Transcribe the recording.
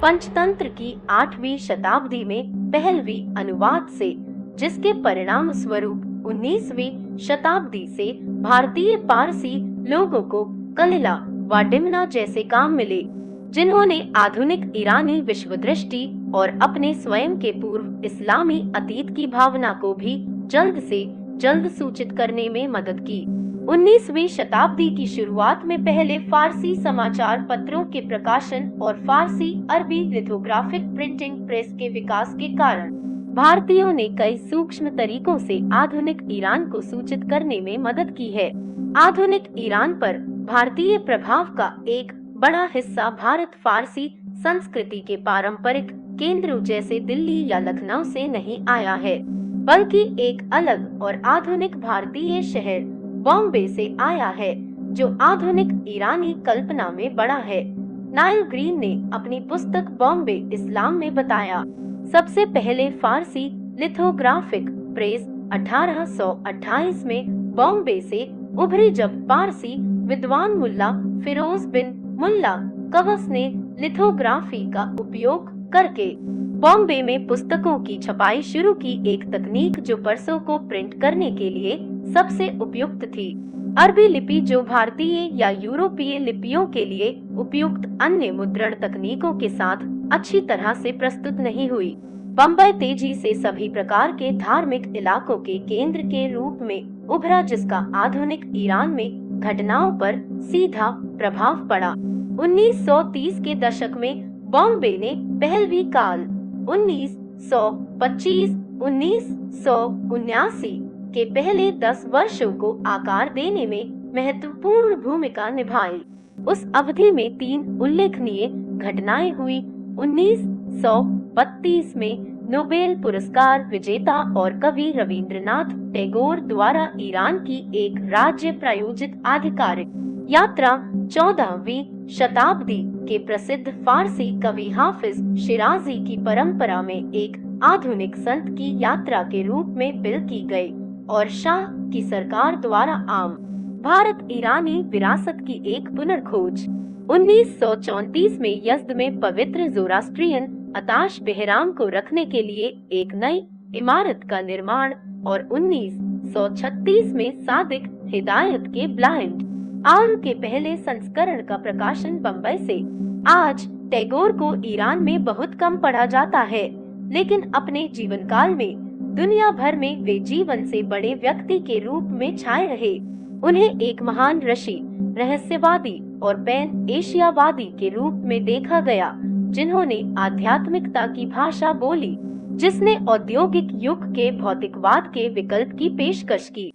पंचतंत्र की 8वीं शताब्दी में पहलवी अनुवाद से, जिसके परिणाम स्वरूप 19वीं शताब्दी से भारतीय पारसी लोगों को कलिला व डिमना जैसे काम मिले, जिन्होंने आधुनिक ईरानी विश्व दृष्टि और अपने स्वयं के पूर्व इस्लामी अतीत की भावना को भी जल्द से जल्द सूचित करने में मदद की। 19वीं शताब्दी की शुरुआत में पहले फारसी समाचार पत्रों के प्रकाशन और फारसी अरबी लिथोग्राफिक प्रिंटिंग प्रेस के विकास के कारण भारतीयों ने कई सूक्ष्म तरीकों से आधुनिक ईरान को सूचित करने में मदद की है। आधुनिक ईरान पर भारतीय प्रभाव का एक बड़ा हिस्सा भारत फारसी संस्कृति के पारंपरिक केंद्रों जैसे दिल्ली या लखनऊ से नहीं आया है, बल्कि एक अलग और आधुनिक भारतीय शहर बॉम्बे से आया है, जो आधुनिक ईरानी कल्पना में बड़ा है। नाइल ग्रीन ने अपनी पुस्तक बॉम्बे इस्लाम में बताया, सबसे पहले फारसी लिथोग्राफिक प्रेस 1828 में बॉम्बे से उभरी, जब पारसी विद्वान मुल्ला फिरोज बिन मुल्ला कवस ने लिथोग्राफी का उपयोग करके बॉम्बे में पुस्तकों की छपाई शुरू की, एक तकनीक जो परसों को प्रिंट करने के लिए सबसे उपयुक्त थी। अरबी लिपि, जो भारतीय या यूरोपीय लिपियों के लिए उपयुक्त अन्य मुद्रण तकनीकों के साथ अच्छी तरह से प्रस्तुत नहीं हुई। बम्बई तेजी से सभी प्रकार के धार्मिक इलाकों के केंद्र के रूप में उभरा, जिसका आधुनिक ईरान में घटनाओं पर सीधा प्रभाव पड़ा। 1930 के दशक में बॉम्बे ने पहलवी काल 1925-1979 के पहले 10 वर्षों को आकार देने में महत्वपूर्ण भूमिका निभाई। उस अवधि में 3 उल्लेखनीय घटनाएं हुई। 1932 में नोबेल पुरस्कार विजेता और कवि रविंद्रनाथ टैगोर द्वारा ईरान की एक राज्य प्रायोजित आधिकारिक यात्रा 14वीं शताब्दी के प्रसिद्ध फारसी कवि हाफिज शिराजी की परंपरा में एक आधुनिक संत की यात्रा के रूप में बिल की गई, और शाह की सरकार द्वारा आम भारत ईरानी विरासत की एक पुनर्खोज। 1934 में यज़्द में पवित्र ज़ोरास्ट्रियन अताश बेहराम को रखने के लिए एक नई इमारत का निर्माण, और 1936 में सादिक हिदायत के ब्लाइंड आउल के पहले संस्करण का प्रकाशन बम्बई से। आज टैगोर को ईरान में बहुत कम पढ़ा जाता है, लेकिन अपने जीवन काल में दुनिया भर में वे जीवन से बड़े व्यक्ति के रूप में छाए रहे। उन्हें एक महान ऋषि, रहस्यवादी और पैन एशियावादी के रूप में देखा गया, जिन्होंने आध्यात्मिकता की भाषा बोली, जिसने औद्योगिक युग के भौतिकवाद के विकल्प की पेशकश की।